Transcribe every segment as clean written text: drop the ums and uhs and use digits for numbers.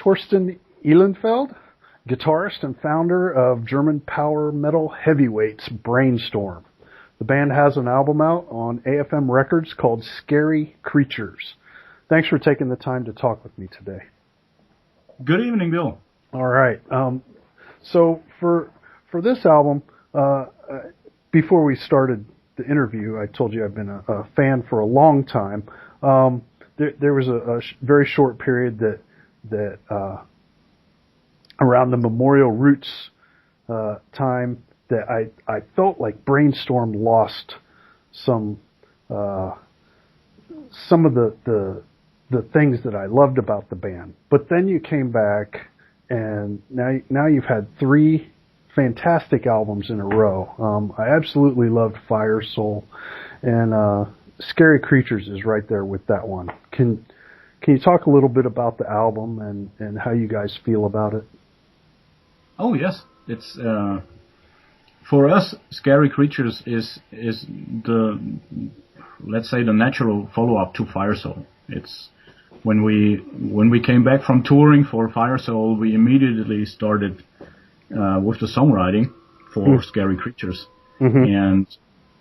Torsten Ihlenfeld, guitarist and founder of German power metal heavyweights Brainstorm. The band has an album out on AFM Records called Scary Creatures. Thanks for taking the time to talk with me today. Good evening, Bill. All right. So for this album, before we started the interview, I told you I've been a fan for a long time. There was a very short period that around the Memorial Roots time that I felt like Brainstorm lost some of the things that I loved about the band. But then you came back, and now you've had 3 fantastic albums in a row. I absolutely loved Fire Soul, and Scary Creatures is right there with that one. Can you talk a little bit about the album and how you guys feel about it? Oh yes, it's for us. Scary Creatures is the, let's say, the natural follow-up to Fire Soul. It's when we came back from touring for Fire Soul, we immediately started with the songwriting for Scary Creatures, and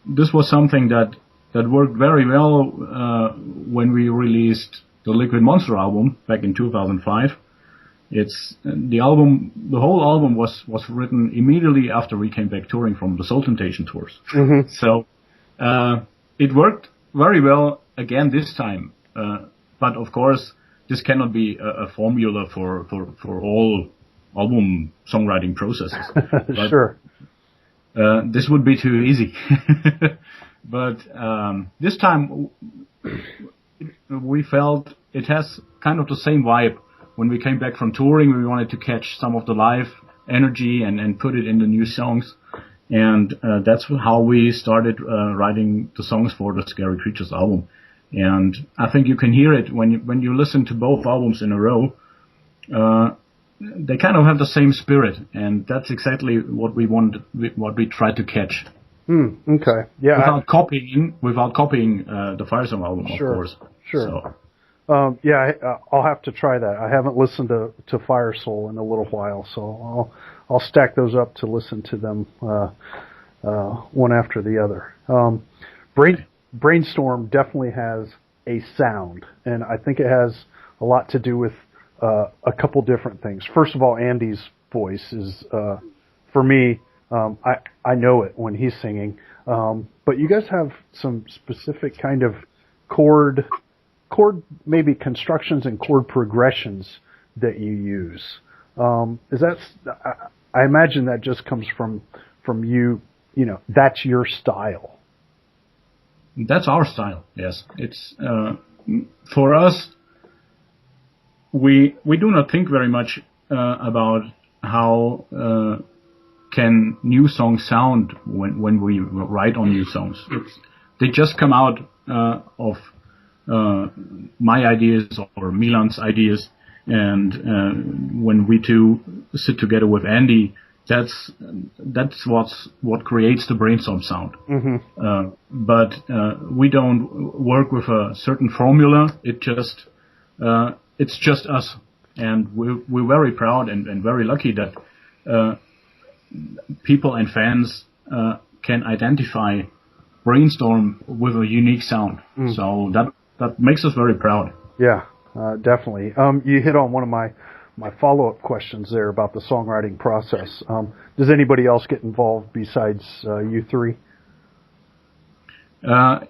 this was something that worked very well when we released the Liquid Monster album back in 2005. It's the whole album was written immediately after we came back touring from the Soul Temptation tours. So it worked very well again this time. But of course, this cannot be a formula for all album songwriting processes. Sure. This would be too easy. But this time we felt it has kind of the same vibe. When we came back from touring, we wanted to catch some of the live energy and put it in the new songs. And that's how we started writing the songs for the Scary Creatures album. And I think you can hear it when you listen to both albums in a row. They kind of have the same spirit, and that's exactly what we wanted, what we tried to catch. Okay. Yeah. Without copying the Fire Soul album, of course. Sure. So. I'll have to try that. I haven't listened to Fire Soul in a little while, so I'll stack those up to listen to them one after the other. Brainstorm definitely has a sound, and I think it has a lot to do with a couple different things. First of all, Andy's voice is, for me, I know it when he's singing, but you guys have some specific kind of chord maybe constructions and chord progressions that you use. Is that? I imagine that just comes from you. You know, that's your style. That's our style. Yes, it's for us. We do not think very much about how can new songs sound when we write on new songs. They just come out of my ideas or Milan's ideas, and when we two sit together with Andy, that's what creates the Brainstorm sound. But we don't work with a certain formula. It's just us, and we're very proud and very lucky that people and fans can identify Brainstorm with a unique sound. So that makes us very proud. Yeah, definitely. You hit on one of my follow-up questions there about the songwriting process. Does anybody else get involved besides you 3?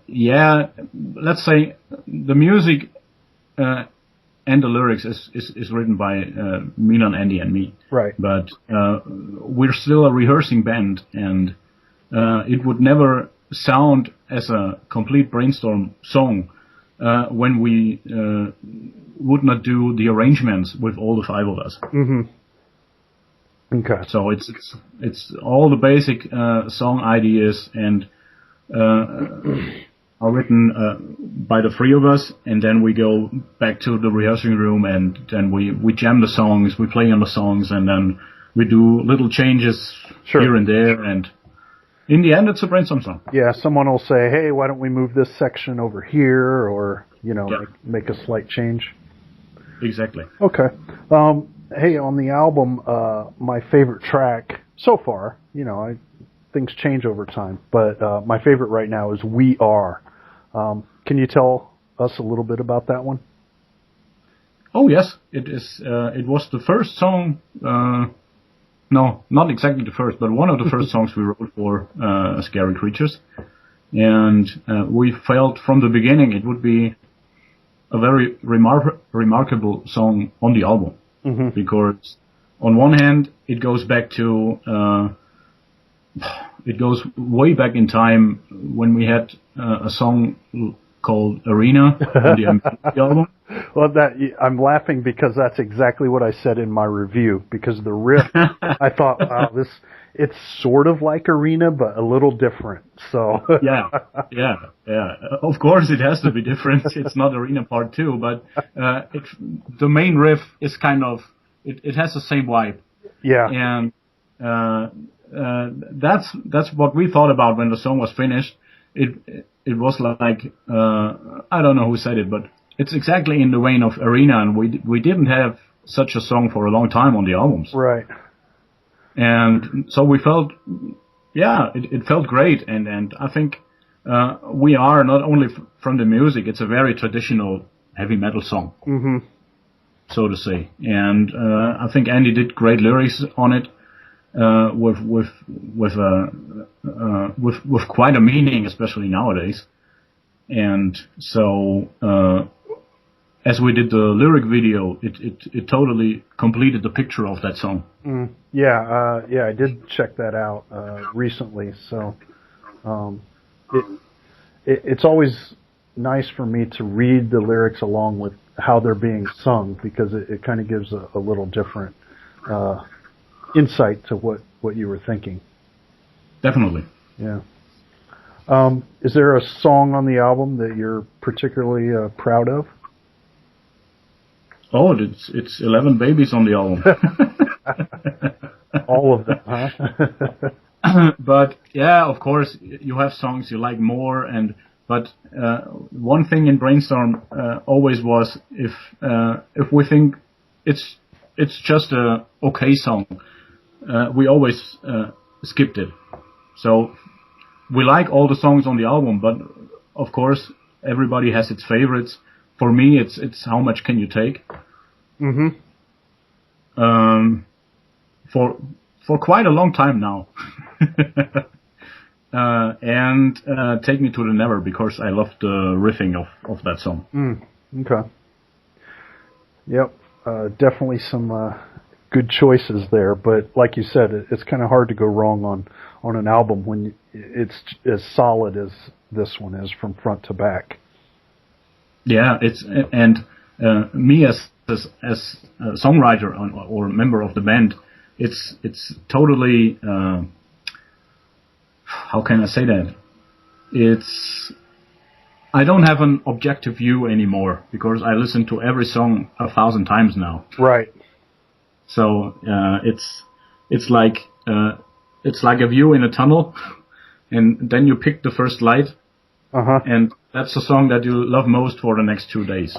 Yeah, let's say the music and the lyrics is written by Milan, Andy, and me. Right. But we're still a rehearsing band, and it would never sound as a complete Brainstorm song when we would not do the arrangements with all the 5 of us. Okay. So it's all the basic song ideas and are written by the 3 of us, and then we go back to the rehearsing room, and then we jam the songs, we play on the songs, and then we do little changes here and there, and in the end, it's a Brainstorm song. Yeah, someone will say, hey, why don't we move this section over here, or, make a slight change. exactly. Okay. Hey, on the album, my favorite track so far, things change over time, but my favorite right now is "We Are." Can you tell us a little bit about that one? Oh yes, it is. It was the first song. No, not exactly the first, but one of the first songs we wrote for Scary Creatures, and we felt from the beginning it would be a very remarkable song on the album, because on one hand it goes back to it goes way back in time when we had a song called Arena on the album. Well, I'm laughing because that's exactly what I said in my review. Because the riff, I thought, wow, it's sort of like Arena, but a little different. So yeah. Of course, it has to be different. It's not Arena Part 2, but the main riff is kind of it has the same vibe. Yeah, and that's what we thought about when the song was finished. It was like I don't know who said it, but it's exactly in the vein of Arena, and we didn't have such a song for a long time on the albums. Right. And so we felt, it felt great, and I think We Are, not only from the music, it's a very traditional heavy metal song, so to say. And I think Andy did great lyrics on it, with quite a meaning, especially nowadays. And so as we did the lyric video, it totally completed the picture of that song. Yeah, I did check that out recently. So it's always nice for me to read the lyrics along with how they're being sung, because it kind of gives a little different insight to what you were thinking. Definitely. Yeah. Is there a song on the album that you're particularly proud of? Oh, it's 11 babies on the album. All of them, huh? But yeah, of course, you have songs you like more, but one thing in Brainstorm always was, if we think it's just a okay song, we always skipped it. So we like all the songs on the album, but of course everybody has its favorites. For me, it's How Much Can You Take? For quite a long time now. And Take Me to the Never, because I love the riffing of that song. Okay. Yep. Definitely some good choices there, but like you said, it's kind of hard to go wrong on an album when it's as solid as this one is from front to back. Yeah, me as a songwriter or member of the band, it's totally how can I say that? I don't have an objective view anymore, because I listen to every song 1,000 times now. Right. So it's like a view in a tunnel, and then you pick the first light, and that's the song that you love most for the next 2 days.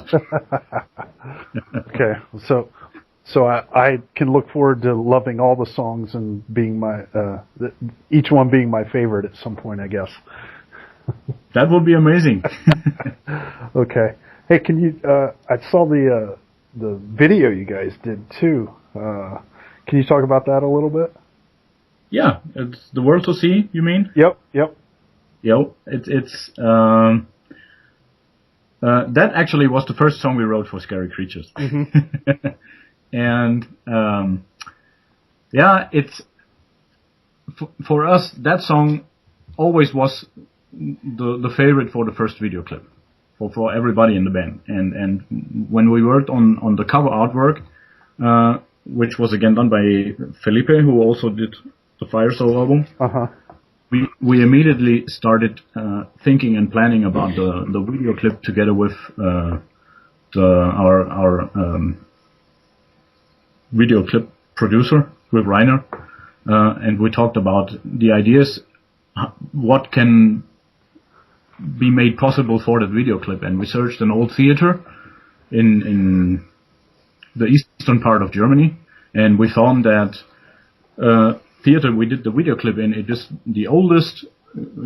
Okay, so I can look forward to loving all the songs and being each one being my favorite at some point, I guess. That would be amazing. Okay. Hey, can you? I saw the video you guys did too. Can you talk about that a little bit? Yeah, it's The World to See, you mean? Yep. It's that actually was the first song we wrote for Scary Creatures. And it's for us, that song always was the favorite for the first video clip for everybody in the band. And when we worked on the cover artwork, which was again done by Felipe, who also did the Fire Soul album. We immediately started thinking and planning about the video clip together with our video clip producer, with Rainer, and we talked about the ideas, what can be made possible for that video clip. And we searched an old theater in the eastern part of Germany, and we found that theater we did the video clip in. It is the oldest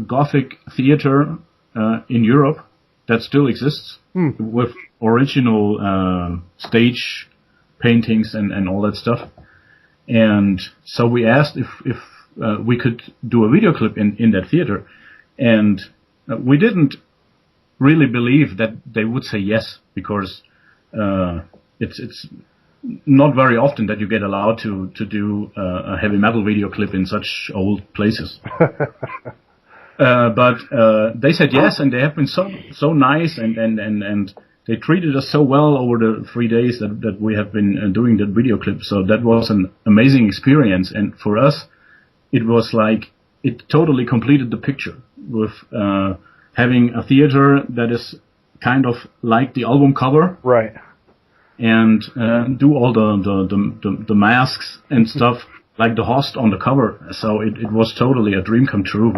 Gothic theater in Europe that still exists, with original stage paintings and all that stuff. And so we asked if we could do a video clip in that theater, and we didn't really believe that they would say yes, because it's not very often that you get allowed to do a heavy metal video clip in such old places. But they said yes, and they have been so nice, and they treated us so well over the 3 days that we have been doing that video clip. So that was an amazing experience, and for us, it was like it totally completed the picture with having a theater that is kind of like the album cover, right? And do all the masks and stuff like the host on the cover. So it was totally a dream come true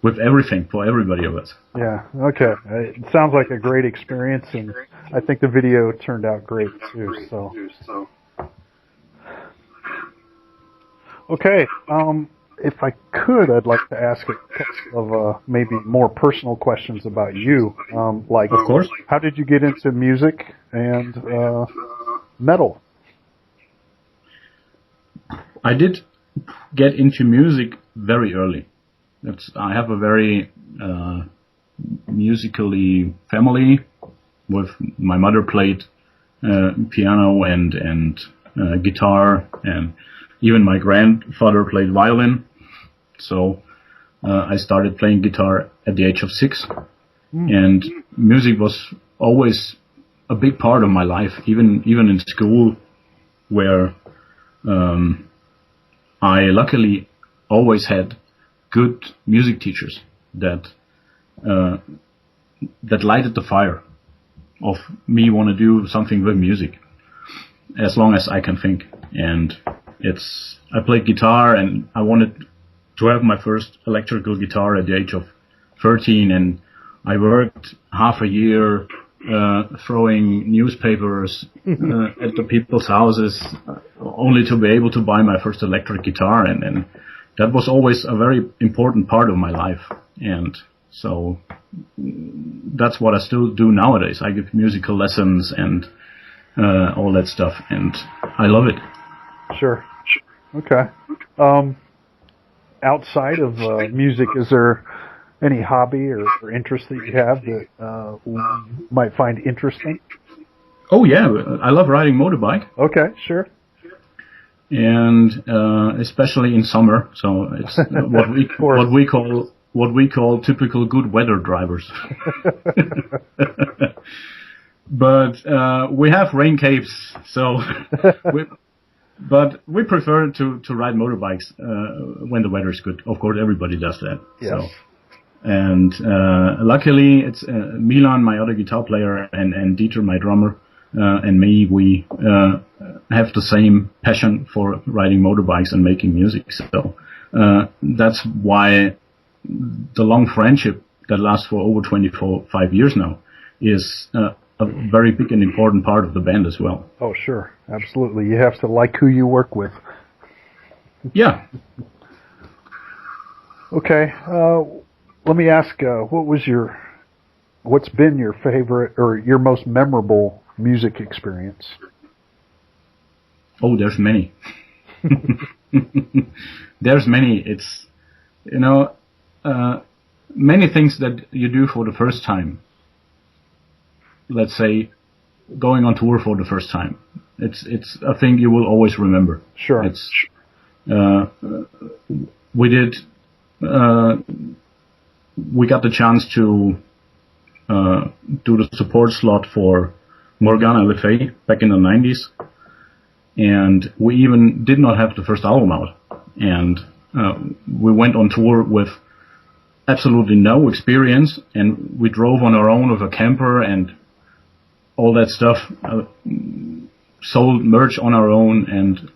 with everything for everybody of us. Yeah, okay. It sounds like a great experience, and I think the video turned out great too. So, okay. If I could, I'd like to ask a couple of maybe more personal questions about you. Like, of course, how did you get into music and metal? I did get into music very early. I have a very musically family. With my mother played piano and guitar, and even my grandfather played violin. So I started playing guitar at the age of 6, and music was always a big part of my life, even in school, where I luckily always had good music teachers that lighted the fire of me want to do something with music as long as I can think. And I played guitar, and I wanted to have my first electrical guitar at the age of 13, and I worked half a year throwing newspapers at the people's houses only to be able to buy my first electric guitar, and that was always a very important part of my life. And so that's what I still do nowadays. I give musical lessons and all that stuff, and I love it. Sure. Okay. Outside of music, is there any hobby or interest that you have that we might find interesting? Oh yeah, I love riding motorbike. Okay, sure. And especially in summer, so it's what we call typical good weather drivers. But we have rain capes, so but we prefer to ride motorbikes when the weather is good. Of course, everybody does that. Yes. So, and luckily, it's Milan, my other guitar player, and Dieter, my drummer, and me. We have the same passion for riding motorbikes and making music. So that's why the long friendship that lasts for over 25 years now is a very big and important part of the band as well. Oh, sure. Absolutely. You have to like who you work with. Yeah. Okay. Let me ask, what's been your favorite or your most memorable music experience? Oh, there's many. There's many. It's, many things that you do for the first time. Let's say going on tour for the first time. It's a thing you will always remember. Sure. It's we got the chance to do the support slot for Morgana Le Fay back in the 90s, and we even did not have the first album out, and we went on tour with absolutely no experience, and we drove on our own with a camper and all that stuff, sold merch on our own, and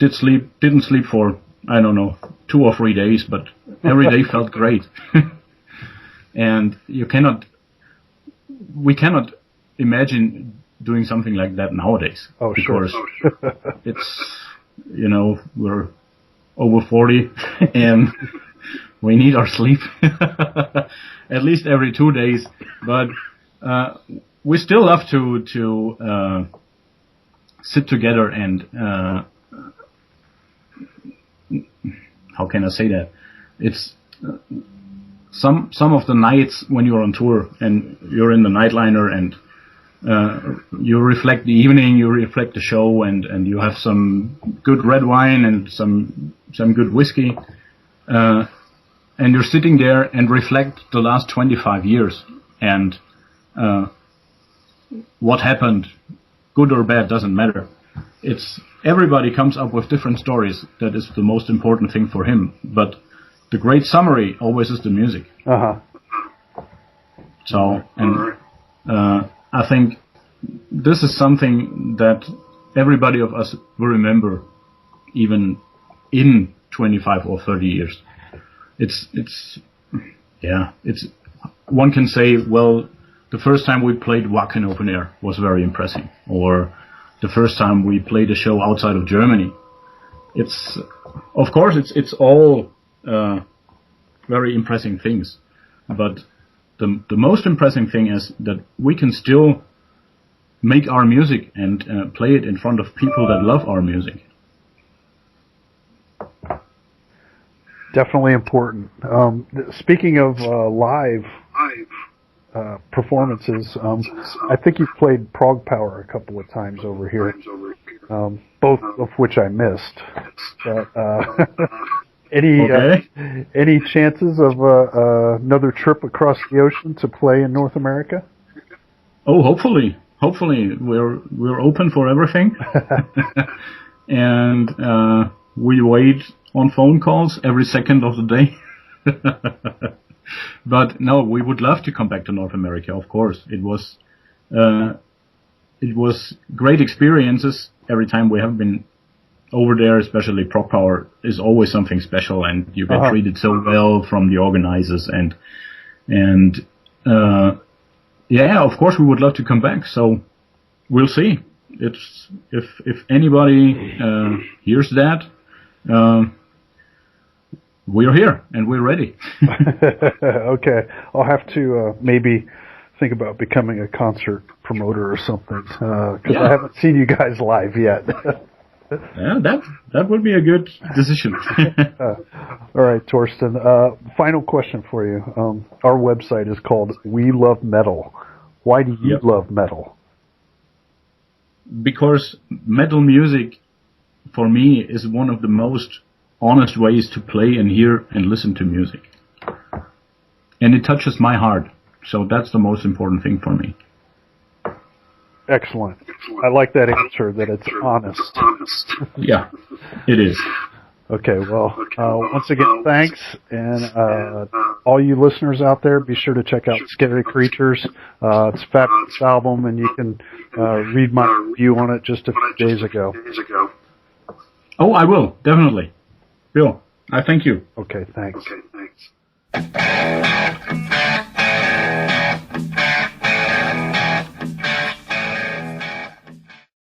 didn't sleep for, I don't know, 2 or 3 days, but every day felt great. And we cannot imagine doing something like that nowadays. Oh, because sure. it's, we're over 40 and we need our sleep at least every 2 days. But we still love to sit together and how can I say that? It's some of the nights when you're on tour and you're in the nightliner and you reflect the evening, you reflect the show, and you have some good red wine and some good whiskey, and you're sitting there and reflect the last 25 years and what happened, good or bad, doesn't matter. It's everybody comes up with different stories. That is the most important thing for him. But the great summary always is the music. So, and I think this is something that everybody of us will remember, even in 25 or 30 years. It's one can say, well, the first time we played Wacken open air was very impressive, or the first time we played a show outside of Germany. It's, of course, it's all very impressive things, but the most impressive thing is that we can still make our music and play it in front of people that love our music. Definitely important. Speaking of live performances, I think you've played Prog Power a couple of times over here, both of which I missed. But, any chances of another trip across the ocean to play in North America? Oh, hopefully we're open for everything, and we wait on phone calls every second of the day. But no, we would love to come back to North America. Of course, it was great experiences every time we have been over there. Especially Prog Power is always something special, and you get treated so well from the organizers, and of course we would love to come back. So we'll see. It's if anybody hears that. We're here and we're ready. Okay, I'll have to maybe think about becoming a concert promoter or something, because I haven't seen you guys live yet. Yeah, that would be a good decision. All right, Torsten. Final question for you. Our website is called We Love Metal. Why do you love metal? Because metal music, for me, is one of the most honest ways to play and hear and listen to music. And it touches my heart. So that's the most important thing for me. Excellent. I like that answer, that it's honest. Yeah, it is. Okay, well, once again, thanks. And all you listeners out there, be sure to check out Scary Creatures. It's a fabulous album, and you can read my review on it just a few days ago. Oh, I will, definitely. Bill, I thank you. Okay, thanks.